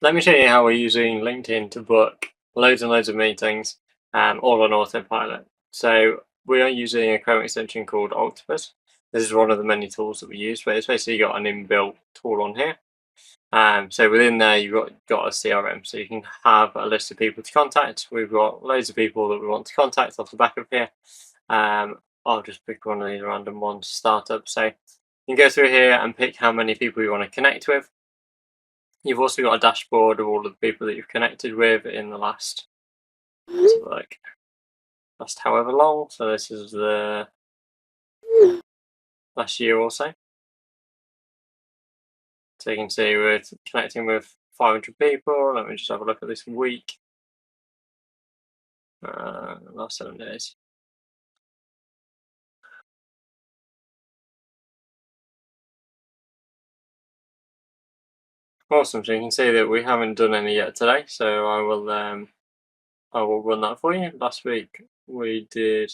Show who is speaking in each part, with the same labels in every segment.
Speaker 1: let me show you how we're using LinkedIn to book loads and loads of meetings, all on autopilot. So we are using a Chrome extension called Octopus. This is one of the many tools that we use, but it's basically got an inbuilt tool on here. So within there, you've got a CRM, so you can have a list of people to contact. We've got loads of people that we want to contact off the back of here. I'll just pick one of these random ones, startup. So you can go through here and pick how many people you want to connect with. You've also got a dashboard of all of the people that you've connected with in the last, like, last however long. So this is the last year or so. So you can see we're connecting with 500 people. Let me just have a look at this week. Last 7 days. Awesome. So you can see that we haven't done any yet today. So I will run that for you. Last week we did.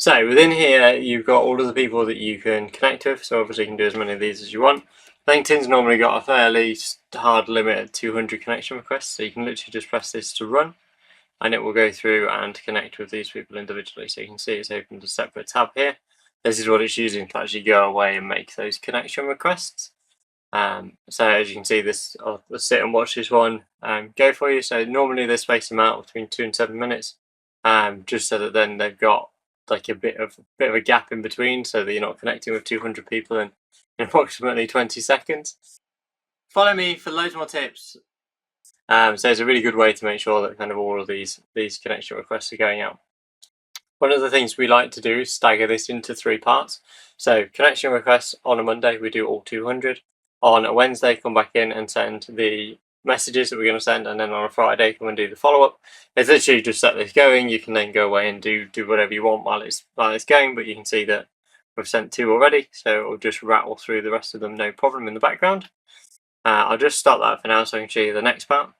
Speaker 1: So within here, you've got all of the people that you can connect with. So obviously you can do as many of these as you want. LinkedIn's normally got a fairly hard limit of 200 connection requests. So you can literally just press this to run and it will go through and connect with these people individually. So you can see it's opened a separate tab here. This is what it's using to actually go away and make those connection requests. So as you can see, this I'll sit and watch this one go for you. So normally they space them out between 2 and 7 minutes, just so that then they've got like a bit of a gap in between, so that you're not connecting with 200 people in approximately 20 seconds. Follow me for loads more tips. So it's a really good way to make sure that kind of all of these connection requests are going out. One of the things we like to do is stagger this into 3 parts. So connection requests on a Monday, we do all 200. On a Wednesday, come back in and send the messages that we're going to send, and then on a Friday, come and do the follow-up. It's literally just set this going. You can then go away and do whatever you want while it's going, but you can see that we've sent 2 already, so it'll just rattle through the rest of them, no problem in the background. I'll just stop that for now so I can show you the next part.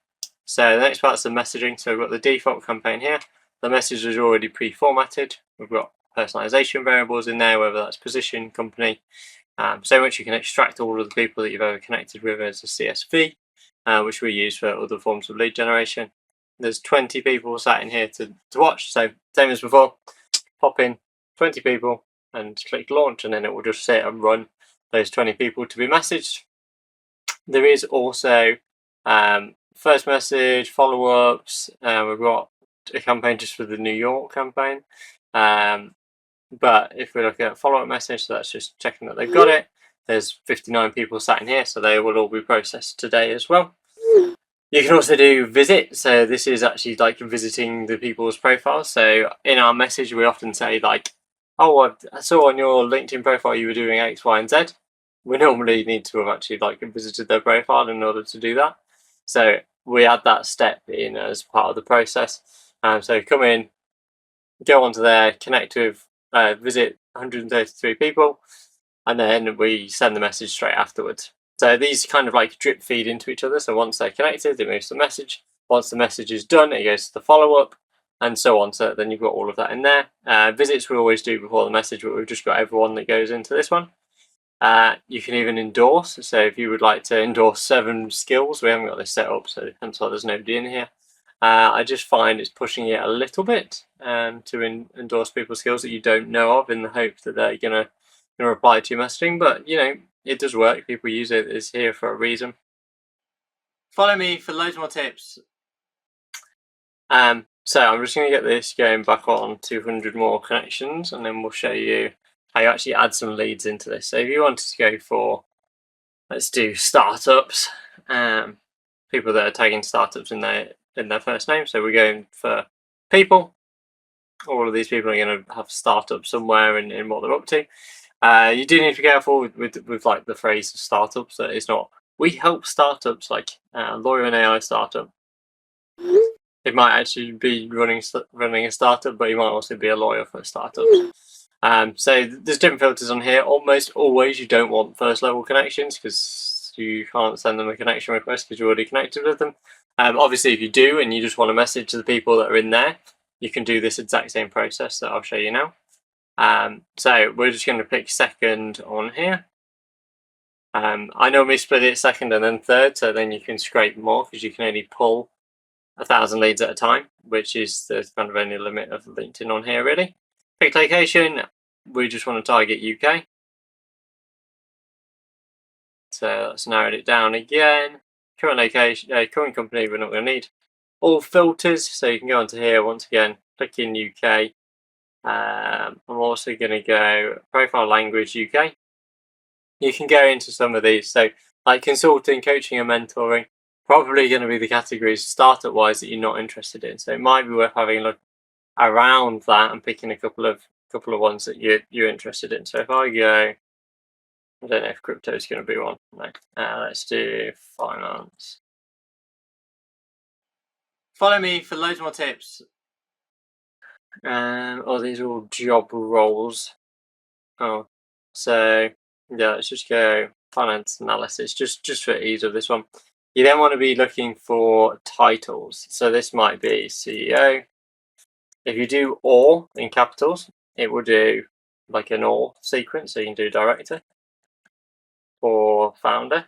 Speaker 1: So the next part is the messaging. So we've got the default campaign here. The message is already pre-formatted. We've got personalization variables in there, whether that's position, company. So much you can extract all of the people that you've ever connected with as a CSV, which we use for other forms of lead generation. There's 20 people sat in here to watch. So same as before, pop in 20 people and click launch, and then it will just sit and run those 20 people to be messaged. There is also first message, follow-ups. We've got a campaign just for the New York campaign. But if we look at follow-up message, so that's just checking that they've got it. There's 59 people sat in here, so they will all be processed today as well. You can also do visit. So this is actually like visiting the people's profiles. So in our message, we often say like, oh, I saw on your LinkedIn profile you were doing X, Y, and Z. We normally need to have actually like visited their profile in order to do that. So we add that step in as part of the process. So come in, go onto there, connect with, visit 133 people, and then we send the message straight afterwards. So these kind of like drip feed into each other. So once they're connected, it moves to the message. Once the message is done, it goes to the follow-up, and so on. So then you've got all of that in there. Visits we always do before the message, but we've just got everyone that goes into this one. You can even endorse. So if you would like to endorse 7 skills, we haven't got this set up, so hence why there's nobody in here. I just find it's pushing it a little bit to endorse people's skills that you don't know of, in the hope that they're gonna reply to your messaging. But you know, it does work. People use it. It's here for a reason. Follow me for loads more tips. So I'm just going to get this going back on 200 more connections, and then we'll show you how you actually add some leads into this. So if you wanted to go for, let's do startups, people that are tagging startups in their first name. So we're going for people. All of these people are going to have startups somewhere in what they're up to. You do need to be careful with like the phrase startups. That it's not, we help startups, like Lawyer and AI startup. It might actually be running a startup, but you might also be a lawyer for startups. So there's different filters on here. Almost always you don't want first level connections because you can't send them a connection request because you're already connected with them. Obviously, if you do and you just want to message to the people that are in there, you can do this exact same process that I'll show you now. So we're just going to pick second on here. I normally split it second and then third, so then you can scrape more because you can only pull 1,000 leads at a time, which is the kind of only limit of LinkedIn on here, really. Pick location, we just want to target UK. So let's narrow it down again. Current location, current company, we're not going to need. All filters, so you can go onto here once again, click in UK. I'm also going to go profile language UK. You can go into some of these, so like consulting, coaching, and mentoring. Probably going to be the categories startup wise that you're not interested in. So it might be worth having a look around that and picking a couple of ones that you're interested in. So if I go, I don't know if crypto is going to be one. No. Let's do finance. Follow me for loads more tips. Oh, these are all job roles. Oh, so yeah, let's just go finance analysis, just for ease of this one. You then want to be looking for titles. So this might be CEO. If you do or in capitals, it will do like an or sequence. So you can do director or founder.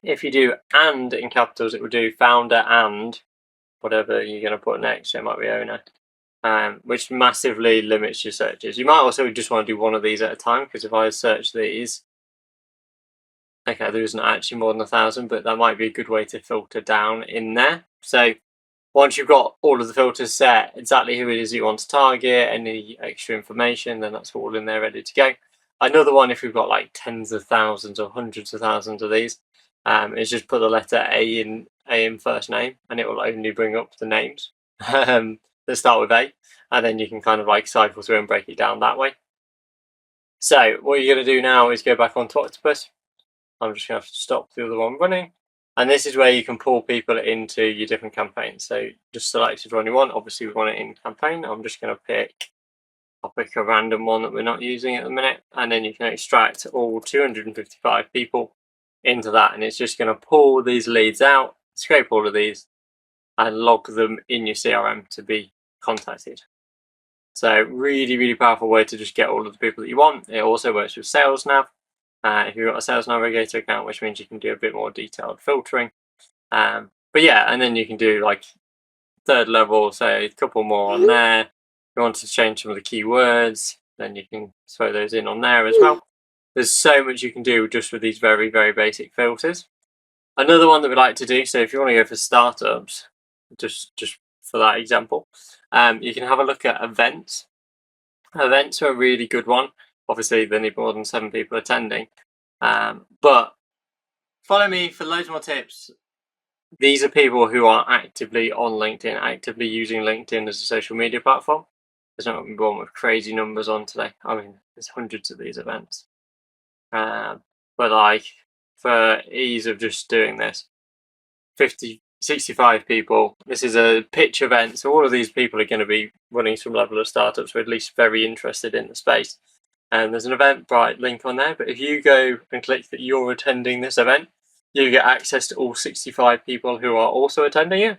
Speaker 1: If you do and in capitals, it will do founder and whatever you're going to put next. So it might be owner. Which massively limits your searches. You might also just want to do one of these at a time, because if I search these, okay, there isn't actually more than 1,000, but that might be a good way to filter down in there. So once you've got all of the filters set, exactly who it is you want to target, any extra information, then that's all in there ready to go. Another one, if we've got like tens of thousands or hundreds of thousands of these, is just put the letter A in first name, and it will only bring up the names that start with A, and then you can kind of like cycle through and break it down that way. So what you're going to do now is go back onto Octopus. I'm just going to have to stop the other one running. And this is where you can pull people into your different campaigns. So just select which one you want. Obviously we want it in campaign. I'm just going to I'll pick a random one that we're not using at the minute. And then you can extract all 255 people into that. And it's just going to pull these leads out, scrape all of these, and log them in your CRM to be contacted. So really, really powerful way to just get all of the people that you want. It also works with SalesNav. If you've got a Sales Navigator account, which means you can do a bit more detailed filtering. But yeah, and then you can do like third level, say a couple more on there. If you want to change some of the keywords, then you can throw those in on there as well. There's so much you can do just with these very, very basic filters. Another one that we like to do, so if you want to go for startups, just for that example, you can have a look at events. Events are a really good one. Obviously, they need more than 7 people attending. But follow me for loads more tips. These are people who are actively on LinkedIn, actively using LinkedIn as a social media platform. There's not one with crazy numbers on today. I mean, there's hundreds of these events. But like, for ease of just doing this, 65 people. This is a pitch event, so all of these people are going to be running some level of startups, or at least very interested in the space. And there's an Eventbrite link on there, but if you go and click that you're attending this event, you get access to all 65 people who are also attending it.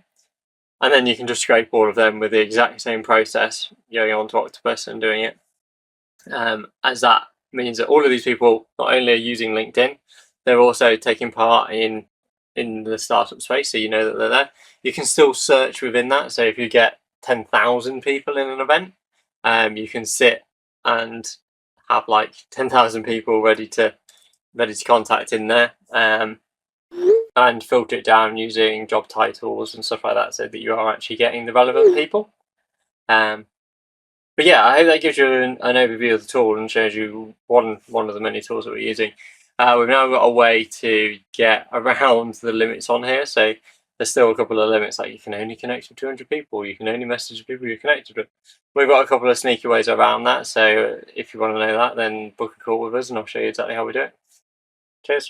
Speaker 1: And then you can just scrape all of them with the exact same process, going onto Octopus and doing it. As that means that all of these people not only are using LinkedIn, they're also taking part in the startup space, so you know that they're there. You can still search within that. So if you get 10,000 people in an event, you can sit and have like 10,000 people ready to contact in there, and filter it down using job titles and stuff like that, so that you are actually getting the relevant people. But yeah, I hope that gives you an overview of the tool and shows you one of the many tools that we're using. We've now got a way to get around the limits on here. So there's still a couple of limits, like you can only connect with 200 people, you can only message the people you're connected with. We've got a couple of sneaky ways around that. So if you want to know that, then book a call with us and I'll show you exactly how we do it. Cheers.